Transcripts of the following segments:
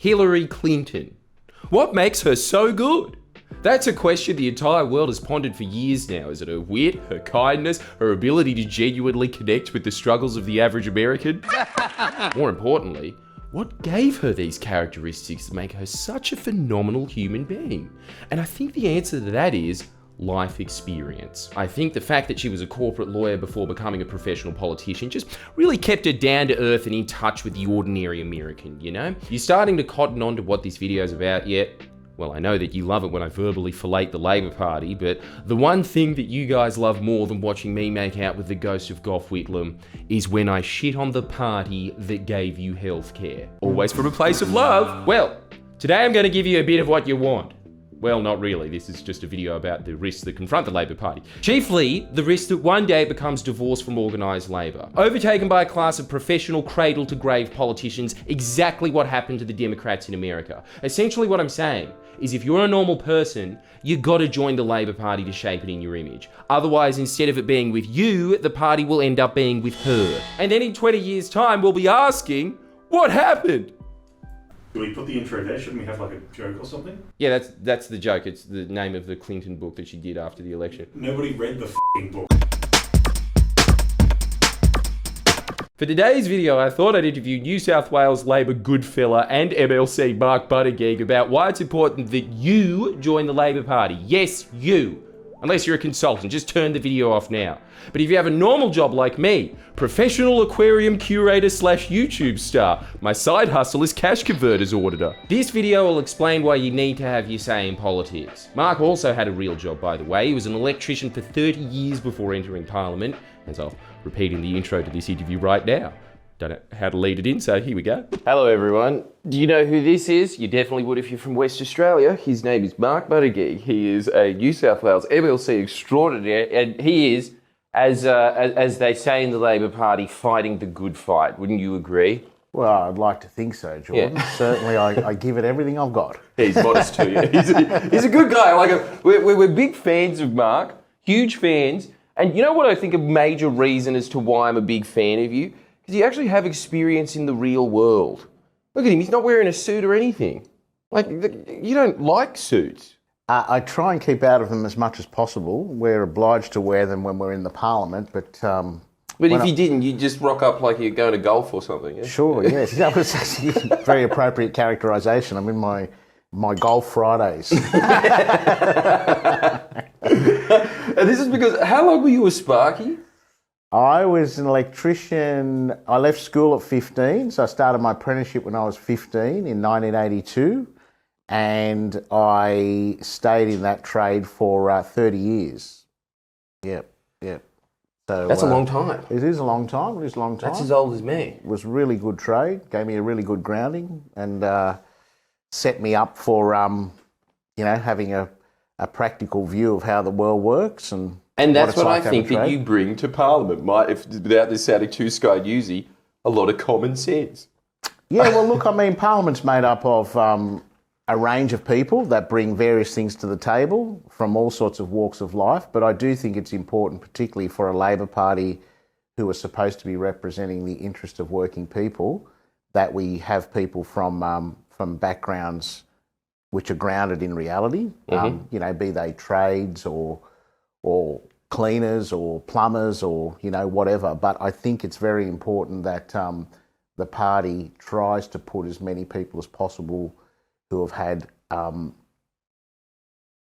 Hillary Clinton. What makes her so good? That's a question the entire world has pondered for years now. Is it her wit, her kindness, her ability to genuinely connect with the struggles of the average American? More importantly, what gave her these characteristics that make her such a phenomenal human being? And I think the answer to that is life experience. I think the fact that she was a corporate lawyer before becoming a professional politician just really kept her down to earth and in touch with the ordinary American, you know? You're starting to cotton on to what this video's about yet? Well, I know that you love it when I verbally fillet the Labor Party, but the one thing that you guys love more than watching me make out with the ghost of Gough Whitlam is when I shit on the party that gave you healthcare. Always from a place of love. Well, today I'm going to give you a bit of what you want. Well, not really. This is just a video about the risks that confront the Labor Party. Chiefly, the risk that one day it becomes divorced from organised labour. Overtaken by a class of professional cradle-to-grave politicians, exactly what happened to the Democrats in America. Essentially what I'm saying is if you're a normal person, you gotta join the Labor Party to shape it in your image. Otherwise, instead of it being with you, the party will end up being with her. And then in 20 years' time, we'll be asking, what happened? Do we put the intro there? Shouldn't we have like a joke or something? Yeah, that's the joke. It's the name of the Clinton book that she did after the election. Nobody read the f***ing book. For today's video, I thought I'd interview New South Wales Labor Goodfella and MLC Mark Buttigieg about why it's important that you join the Labor Party. Yes, you. Unless you're a consultant, just turn the video off now. But if you have a normal job like me, professional aquarium curator / YouTube star, my side hustle is cash converters auditor. This video will explain why you need to have your say in politics. Mark also had a real job, by the way. He was an electrician for 30 years before entering Parliament, as I'll repeat in the intro to this interview right now. Don't know how to lead it in, so here we go. Hello everyone. Do you know who this is? You definitely would if you're from West Australia. His name is Mark Buttigieg. He is a New South Wales MLC extraordinaire, and he is, as they say in the Labor Party, fighting the good fight. Wouldn't you agree? Well, I'd like to think so, Jordan. Yeah. Certainly, I give it everything I've got. He's modest too. Yeah. He's a good guy. We're big fans of Mark, huge fans. And you know what I think a major reason as to why I'm a big fan of you? Because you actually have experience in the real world. Look at him, he's not wearing a suit or anything. Like, you don't like suits. I try and keep out of them as much as possible. We're obliged to wear them when we're in the Parliament, but if you didn't, you'd just rock up like you're going to golf or something, yeah? Sure, yes. That was actually a very appropriate characterisation. I'm in my Golf Fridays. And this is because, how long were you a Sparky? I was an electrician. I left school at 15, so I started my apprenticeship when I was 15 in 1982, and I stayed in that trade for 30 years. Yep. So that's a long time. It is a long time. That's as old as me. It was really good trade, gave me a really good grounding, and set me up for having a practical view of how the world works and that's what I think that you bring to Parliament. Without this sounding too Sky Newsy, a lot of common sense. Yeah, well, look, I mean, Parliament's made up of a range of people that bring various things to the table from all sorts of walks of life. But I do think it's important, particularly for a Labor Party who are supposed to be representing the interest of working people, that we have people from backgrounds which are grounded in reality. Mm-hmm. Be they trades or cleaners or plumbers or, whatever. But I think it's very important that the party tries to put as many people as possible who have had,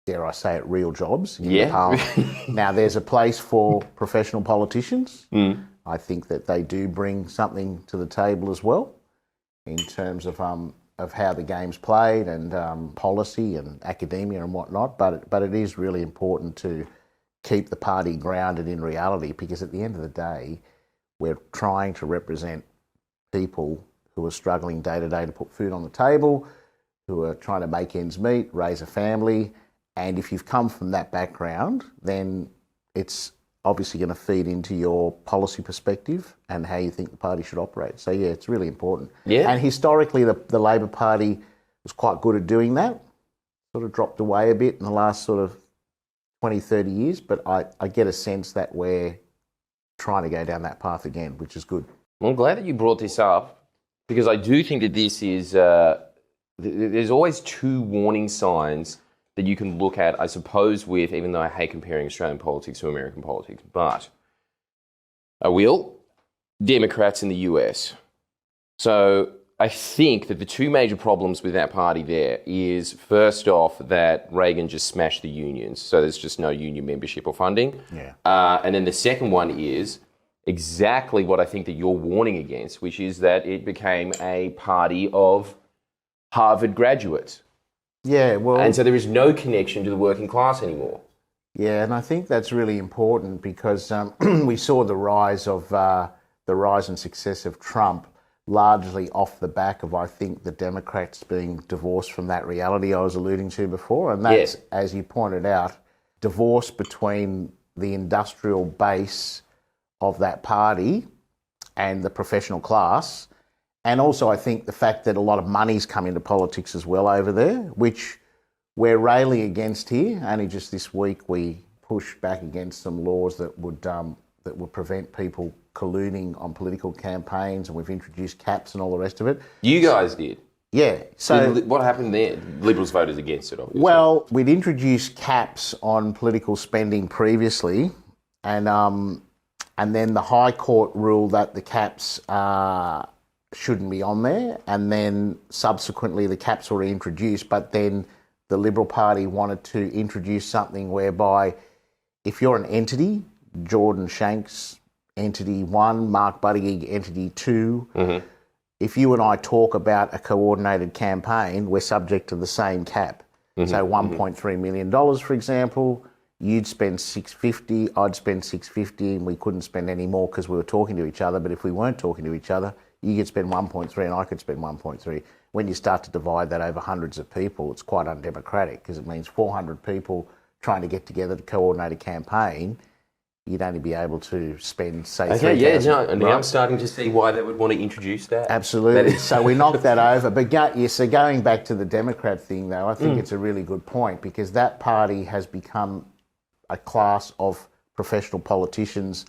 dare I say it, real jobs in the Parliament. Now, there's a place for professional politicians. I think that they do bring something to the table as well in terms of how the game's played and policy and academia and whatnot. But it is really important to keep the party grounded in reality, because at the end of the day, we're trying to represent people who are struggling day to day to put food on the table, who are trying to make ends meet, raise a family. And if you've come from that background, then it's obviously going to feed into your policy perspective and how you think the party should operate. So, yeah, it's really important. Yeah. And historically, the Labor Party was quite good at doing that. Sort of dropped away a bit in the last sort of 20, 30 years, but I get a sense that we're trying to go down that path again, which is good. Well, I'm glad that you brought this up, because I do think that this is there's always two warning signs that you can look at, I suppose, with, even though I hate comparing Australian politics to American politics, but I will, Democrats in the US. So I think that the two major problems with that party there is, first off, that Reagan just smashed the unions, so there's just no union membership or funding. Yeah. And then the second one is exactly what I think that you're warning against, which is that it became a party of Harvard graduates. Yeah, well... And so there is no connection to the working class anymore. Yeah, and I think that's really important because we saw the rise and success of Trump largely off the back of, I think, the Democrats being divorced from that reality I was alluding to before. And that's, as you pointed out, divorce between the industrial base of that party and the professional class. And also, I think the fact that a lot of money's come into politics as well over there, which we're railing against here. Only just this week we pushed back against some laws that would prevent people colluding on political campaigns, and we've introduced caps and all the rest of it. You guys did? Yeah. So what happened there? Liberals voted against it, obviously. Well, we'd introduced caps on political spending previously, and then the High Court ruled that the caps shouldn't be on there, and then subsequently the caps were reintroduced, but then the Liberal Party wanted to introduce something whereby if you're an entity, Jordan Shanks, entity 1, Mark Buttigieg, entity 2, if you and I talk about a coordinated campaign, we're subject to the same cap. So $1.3 million, for example, you'd spend $650, I'd spend $650, and we couldn't spend any more because we were talking to each other. But if we weren't talking to each other, you could spend 1.3 and I could spend 1.3. When you start to divide that over hundreds of people, it's quite undemocratic because it means 400 people trying to get together to coordinate a campaign. You'd only be able to spend, say, $3,000. Now I'm starting to see why they would want to introduce that. Absolutely. So we knocked that over. But so going back to the Democrat thing, though, I think it's a really good point because that party has become a class of professional politicians,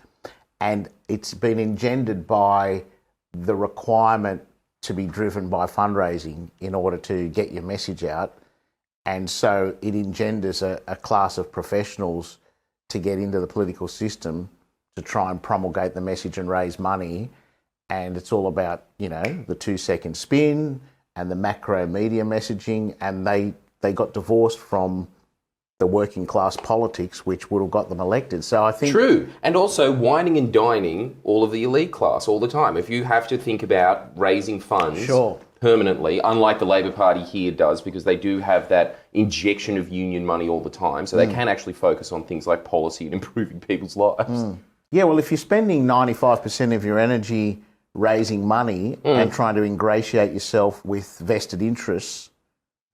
and it's been engendered by the requirement to be driven by fundraising in order to get your message out. And so it engenders a class of professionals to get into the political system to try and promulgate the message and raise money. And it's all about, the 2-second spin and the macro media messaging. And they got divorced from the working class politics, which would have got them elected. So I think... True. And also wining and dining all of the elite class all the time. If you have to think about raising funds permanently, unlike the Labor Party here does, because they do have that injection of union money all the time, so they can actually focus on things like policy and improving people's lives. Yeah, well, if you're spending 95% of your energy raising money and trying to ingratiate yourself with vested interests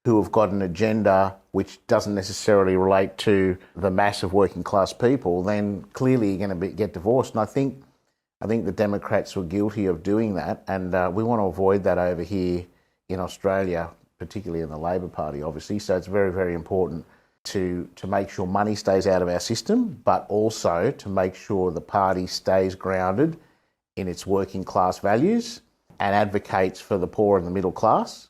who have got an agenda which doesn't necessarily relate to the mass of working class people, then clearly you're going to get divorced. And I think the Democrats were guilty of doing that, and we want to avoid that over here in Australia, particularly in the Labor Party, obviously. So it's very, very important to make sure money stays out of our system, but also to make sure the party stays grounded in its working class values and advocates for the poor and the middle class.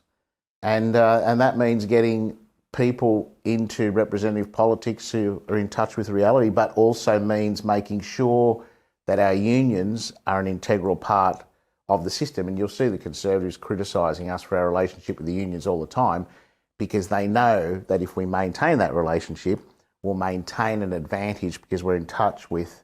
And that means getting people into representative politics who are in touch with reality, but also means making sure that our unions are an integral part of the system. And you'll see the Conservatives criticising us for our relationship with the unions all the time because they know that if we maintain that relationship, we'll maintain an advantage because we're in touch with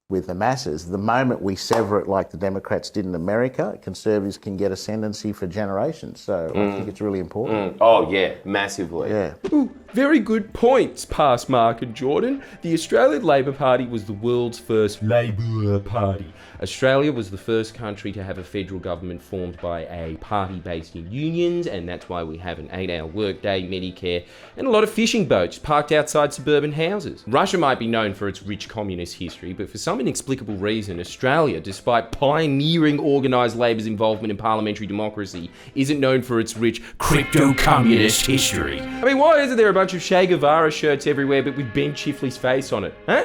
the masses. The moment we sever it like the Democrats did in America, Conservatives can get ascendancy for generations. So I think it's really important. Oh, yeah, massively. Yeah. Ooh, very good points, past Mark and Jordan. The Australian Labor Party was the world's first Labor Party. Australia was the first country to have a federal government formed by a party based in unions, and that's why we have an 8-hour workday, Medicare, and a lot of fishing boats parked outside suburban houses. Russia might be known for its rich communist history, but for some inexplicable reason, Australia, despite pioneering organised labour's involvement in parliamentary democracy, isn't known for its rich crypto-communist history. I mean, why isn't there a bunch of Che Guevara shirts everywhere but with Ben Chifley's face on it, huh?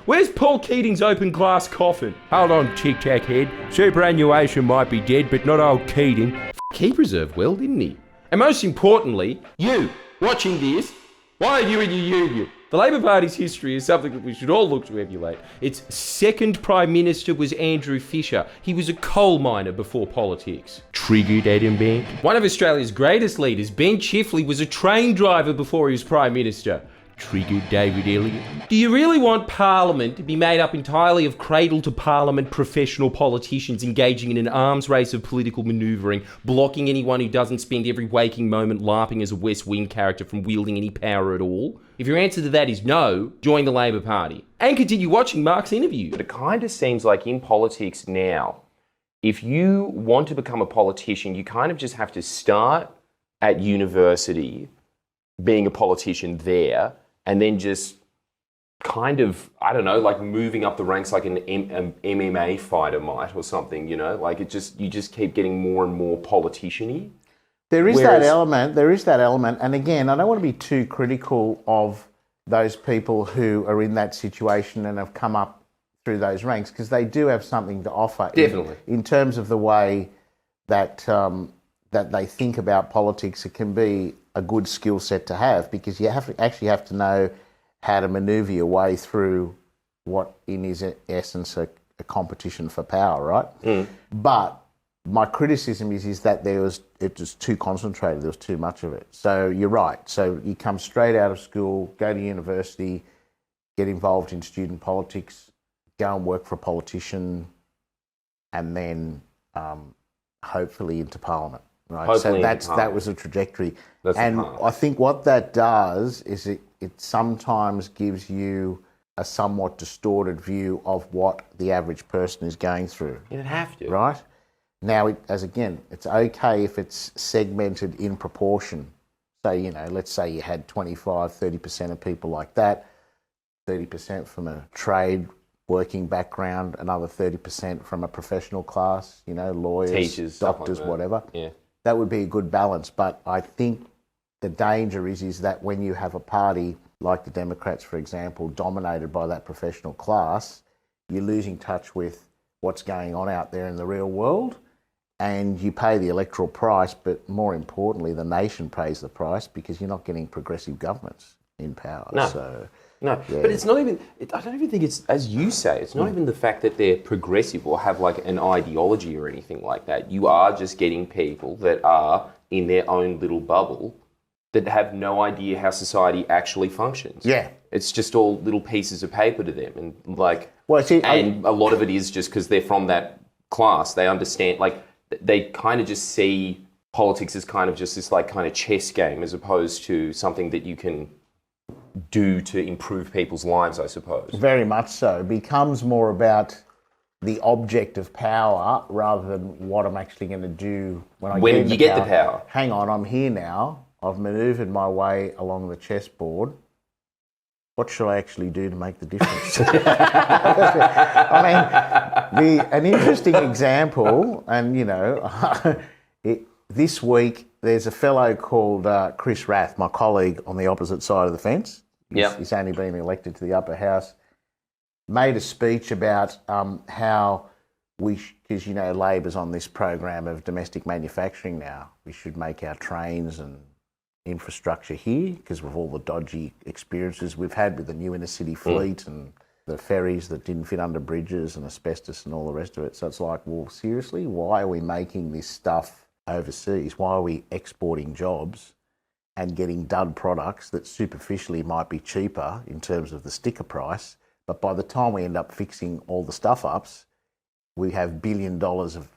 Where's Paul Keating's open glass coffin? Hold on, Tic Tac head. Superannuation might be dead, but not old Keating. He preserved well, didn't he? And most importantly, you, watching this, why are you in your union? The Labor Party's history is something that we should all look to emulate. Its second Prime Minister was Andrew Fisher. He was a coal miner before politics. Triggered, Adam Bank? One of Australia's greatest leaders, Ben Chifley, was a train driver before he was Prime Minister. Triggered, David Elliott? Do you really want Parliament to be made up entirely of cradle-to-Parliament professional politicians engaging in an arms race of political manoeuvring, blocking anyone who doesn't spend every waking moment LARPing as a West Wing character from wielding any power at all? If your answer to that is no, join the Labor Party. And continue watching Mark's interview. But it kind of seems like in politics now, if you want to become a politician, you kind of just have to start at university being a politician there, and then just kind of, I don't know, like moving up the ranks like an MMA fighter might or something, you know? Like you just keep getting more and more politician-y. There is that element. And again, I don't want to be too critical of those people who are in that situation and have come up through those ranks, because they do have something to offer. Definitely. In terms of the way that that they think about politics, it can be a good skill set to have, because you have to know how to manoeuvre your way through what in is essence a competition for power, right? But my criticism is that it was too concentrated, there was too much of it. So you're right. So you come straight out of school, go to university, get involved in student politics, go and work for a politician, and then hopefully into Parliament. Right, hopefully so that was a trajectory. And I I think what that does is it sometimes gives you a somewhat distorted view of what the average person is going through. You'd have to. Right? Now, it's okay if it's segmented in proportion. So, let's say you had 25, 30% of people like that, 30% from a trade working background, another 30% from a professional class, lawyers, teachers, doctors, like whatever. Yeah. That would be a good balance. But I think the danger is that when you have a party like the Democrats, for example, dominated by that professional class, you're losing touch with what's going on out there in the real world, and you pay the electoral price, but more importantly, the nation pays the price, because you're not getting progressive governments in power. No, yeah. But it's not even, I don't even think it's, as you say, it's not even the fact that they're progressive or have like an ideology or anything like that. You are just getting people that are in their own little bubble that have no idea how society actually functions. Yeah. It's just all little pieces of paper to them. And a lot of it is just because they're from that class. They understand, like, they kind of just see politics as kind of just this like kind of chess game, as opposed to something that you can do to improve people's lives, I suppose. Very much so. It becomes more about the object of power rather than what I'm actually going to do when you get the power. Hang on, I'm here now. I've manoeuvred my way along the chessboard. What should I actually do to make the difference? An interesting example, and this week there's a fellow called Chris Rath, my colleague on the opposite side of the fence. He's only been elected to the upper house. Made a speech about how because Labor's on this program of domestic manufacturing now. We should make our trains and infrastructure here, because of all the dodgy experiences we've had with the new inner city fleet and the ferries that didn't fit under bridges and asbestos and all the rest of it. So it's like, well, seriously, why are we making this stuff overseas? Why are we exporting jobs and getting dud products that superficially might be cheaper in terms of the sticker price, but by the time we end up fixing all the stuff ups, we have $1 billion of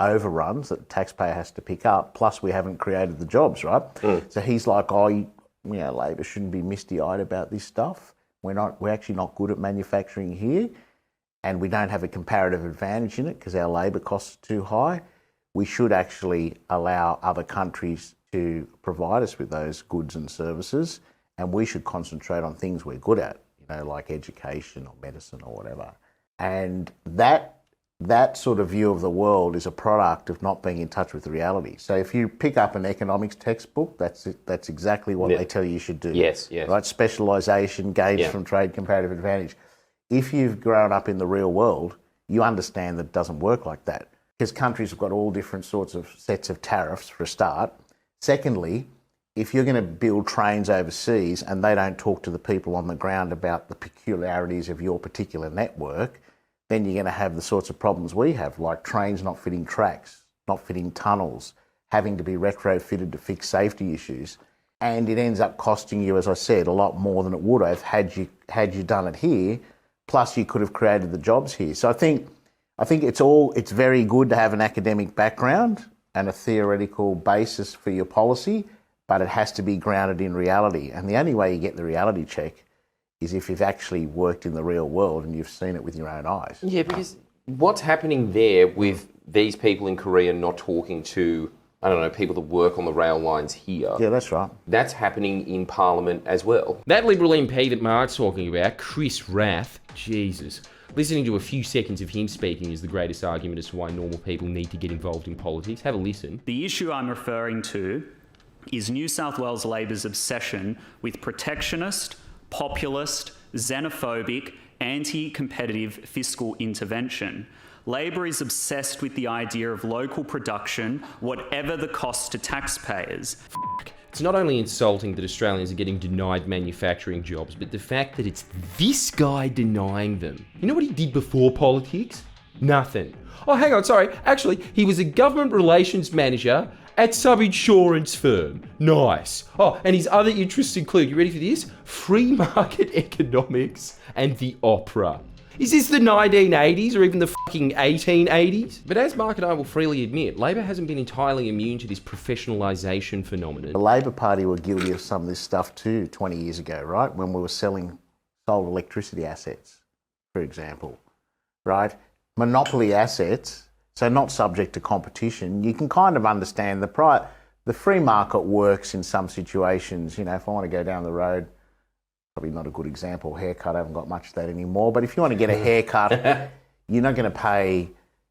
overruns that the taxpayer has to pick up, plus we haven't created the jobs, right? So he's like, Labor shouldn't be misty-eyed about this stuff. We're actually not good at manufacturing here, and we don't have a comparative advantage in it because our labour costs are too high. We should actually allow other countries to provide us with those goods and services, and we should concentrate on things we're good at, like education or medicine or whatever. And that sort of view of the world is a product of not being in touch with the reality. So if you pick up an economics textbook, that's exactly what they tell you should do. Yes. Right? Specialisation, gains from trade, comparative advantage. If you've grown up in the real world, you understand that it doesn't work like that, because countries have got all different sorts of sets of tariffs for a start. Secondly, if you're going to build trains overseas and they don't talk to the people on the ground about the peculiarities of your particular network, then you're going to have the sorts of problems we have, like trains not fitting tracks, not fitting tunnels, having to be retrofitted to fix safety issues. And it ends up costing you, as I said, a lot more than it would have had you done it here. Plus, you could have created the jobs here. So I think it's very good to have an academic background and a theoretical basis for your policy, but it has to be grounded in reality. And the only way you get the reality check is if you've actually worked in the real world and you've seen it with your own eyes. Yeah, because what's happening there with these people in Korea not talking to, I don't know, people that work on the rail lines here? Yeah, that's right. That's happening in Parliament as well. That Liberal MP that Mark's talking about, Chris Rath, Jesus. Listening to a few seconds of him speaking is the greatest argument as to why normal people need to get involved in politics. Have a listen. The issue I'm referring to is New South Wales Labor's obsession with protectionist, populist, xenophobic, anti-competitive fiscal intervention. Labor is obsessed with the idea of local production, whatever the cost to taxpayers. It's not only insulting that Australians are getting denied manufacturing jobs, but the fact that it's this guy denying them. You know what he did before politics? Nothing. Oh, hang on, sorry. Actually, he was a government relations manager at some insurance firm. Nice. Oh, and his other interests include, you ready for this? Free market economics and the opera. Is this the 1980s or even the fucking 1880s? But as Mark and I will freely admit, Labor hasn't been entirely immune to this professionalisation phenomenon. The Labor Party were guilty of some of this stuff too 20 years ago, right? When we were sold electricity assets, for example, right? Monopoly assets, so not subject to competition. You can kind of understand the free market works in some situations. You know, if I want to go down the road, probably not a good example, haircut, I haven't got much of that anymore, but if you want to get a haircut, you're not going to pay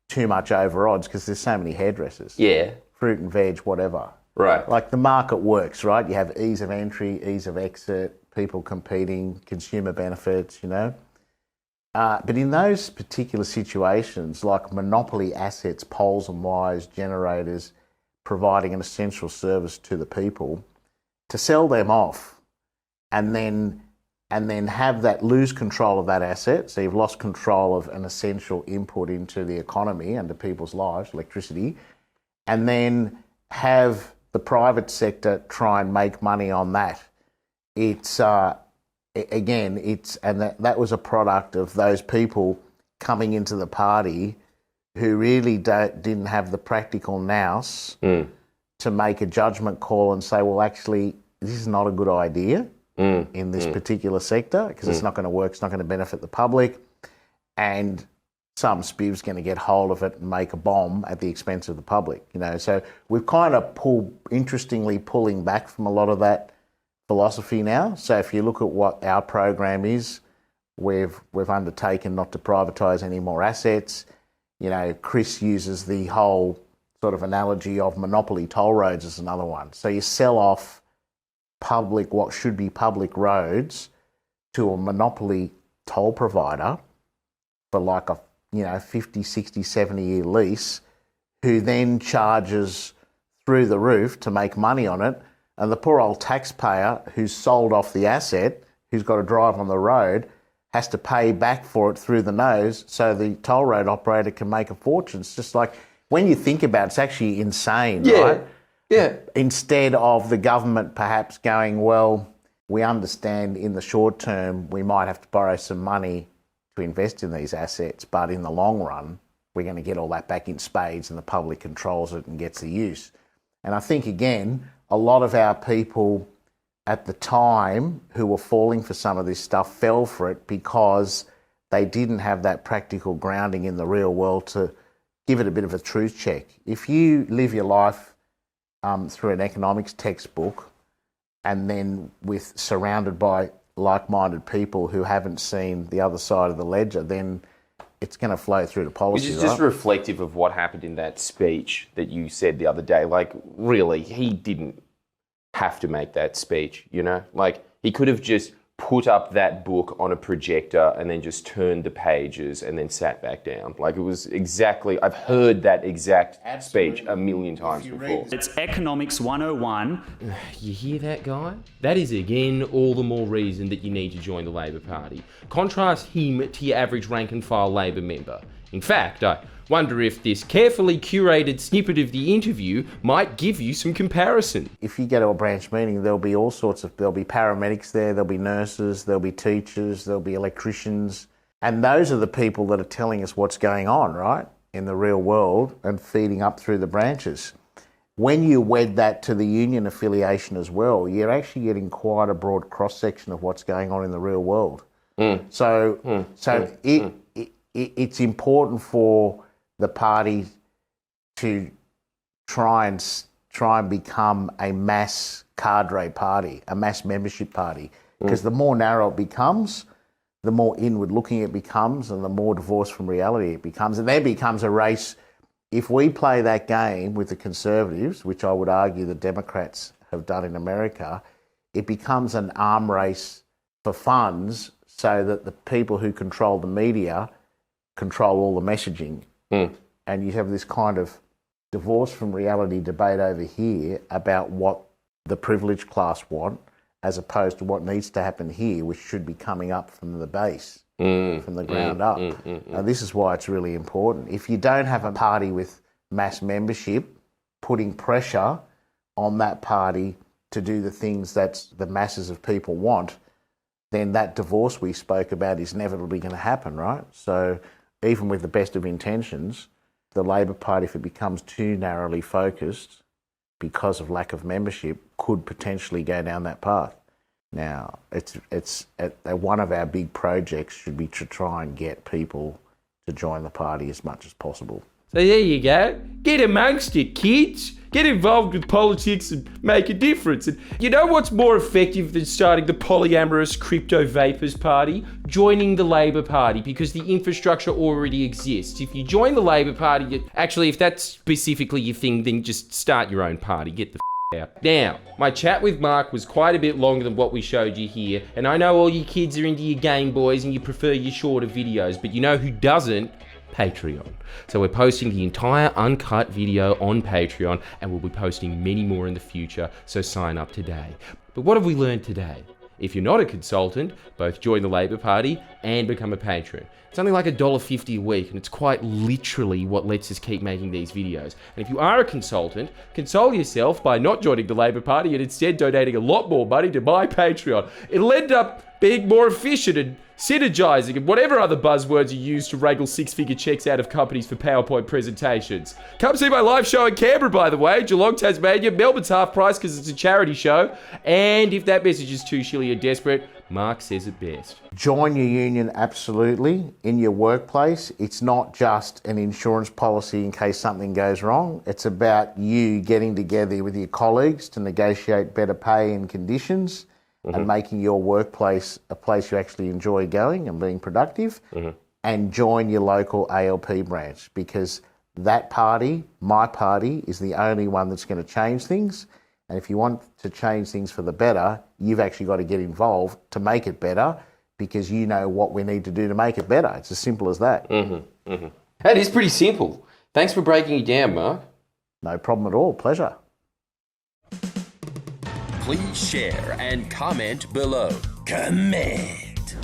too much over odds because there's so many hairdressers. Yeah. Fruit and veg, whatever. Right. Like the market works, right? You have ease of entry, ease of exit, people competing, consumer benefits, you know. But in those particular situations, like monopoly assets, poles and wires, generators, providing an essential service to the people, to sell them off and then have that, lose control of that asset, so you've lost control of an essential input into the economy and to people's lives, electricity, and then have the private sector try and make money on that. It's that was a product of those people coming into the party who really didn't have the practical nous to make a judgment call and say, well, actually, this is not a good idea in this particular sector because it's not going to work, it's not going to benefit the public, and some spiv's going to get hold of it and make a bomb at the expense of the public, you know. So we've kind of pulling back from a lot of that philosophy now. So if you look at what our program is, we've undertaken not to privatise any more assets. You know, Chris uses the whole sort of analogy of monopoly toll roads as another one. So you sell off what should be public roads to a monopoly toll provider for like a 50, 60, 70-year lease, who then charges through the roof to make money on it. And the poor old taxpayer who's sold off the asset, who's got to drive on the road, has to pay back for it through the nose so the toll road operator can make a fortune. It's just like, when you think about it, it's actually insane, right? Yeah. Instead of the government perhaps going, well, we understand in the short term we might have to borrow some money to invest in these assets, but in the long run, we're going to get all that back in spades and the public controls it and gets the use. And I think, again, a lot of our people at the time who were falling for some of this stuff fell for it because they didn't have that practical grounding in the real world to give it a bit of a truth check. If you live your life through an economics textbook and then surrounded by like-minded people who haven't seen the other side of the ledger, then it's going to flow through to policy, Which is just reflective of what happened in that speech that you said the other day. Like, really, he didn't have to make that speech, you know? Like, he could have just put up that book on a projector and then just turned the pages and then sat back down. Like, it was exactly, I've heard that exact speech a million times before. It's Economics 101. You hear that, guy? That is again all the more reason that you need to join the Labor Party. Contrast him to your average rank and file Labor member. In fact, I wonder if this carefully curated snippet of the interview might give you some comparison. If you go to a branch meeting, there'll be all sorts of, there'll be paramedics there, there'll be nurses, there'll be teachers, there'll be electricians. And those are the people that are telling us what's going on, right, in the real world and feeding up through the branches. When you wed that to the union affiliation as well, you're actually getting quite a broad cross-section of what's going on in the real world. It's important for the party to try and become a mass cadre party, a mass membership party, because the more narrow it becomes, the more inward looking it becomes, and the more divorced from reality it becomes, and there becomes a race. If we play that game with the Conservatives, which I would argue the Democrats have done in America, it becomes an arm race for funds, so that the people who control the media control all the messaging. And you have this kind of divorce from reality debate over here about what the privileged class want, as opposed to what needs to happen here, which should be coming up from the base, from the ground up. Now, this is why it's really important. If you don't have a party with mass membership, putting pressure on that party to do the things that the masses of people want, then that divorce we spoke about is inevitably going to happen, right? So even with the best of intentions, the Labor Party, if it becomes too narrowly focused because of lack of membership, could potentially go down that path. Now, it's one of our big projects should be to try and get people to join the party as much as possible. So there you go. Get amongst it, kids. Get involved with politics and make a difference. And you know what's more effective than starting the polyamorous crypto vapors party? Joining the Labor Party, because the infrastructure already exists. If you join the Labor Party, actually, if that's specifically your thing, then just start your own party. Get the out. Now, my chat with Mark was quite a bit longer than what we showed you here, and I know all you kids are into your Game Boys and you prefer your shorter videos, but you know who doesn't? Patreon. So we're posting the entire uncut video on Patreon, and we'll be posting many more in the future, so sign up today. But what have we learned today? If you're not a consultant, both join the Labor Party and become a patron. It's only like $1.50 a week, and it's quite literally what lets us keep making these videos. And if you are a consultant, console yourself by not joining the Labor Party and instead donating a lot more money to my Patreon. It'll end up being more efficient and synergizing and whatever other buzzwords you use to wrangle six-figure checks out of companies for PowerPoint presentations. Come see my live show in Canberra, by the way, Geelong, Tasmania. Melbourne's half price because it's a charity show. And if that message is too shilly and desperate, Mark says it best. Join your union, absolutely, in your workplace. It's not just an insurance policy in case something goes wrong. It's about you getting together with your colleagues to negotiate better pay and conditions, and making your workplace a place you actually enjoy going and being productive, and join your local ALP branch, because that party, my party, is the only one that's going to change things. And if you want to change things for the better, you've actually got to get involved to make it better, because you know what we need to do to make it better. It's as simple as that. That is pretty simple. Thanks for breaking it down, Mark. No problem at all. Pleasure. Please share and comment below. Comment.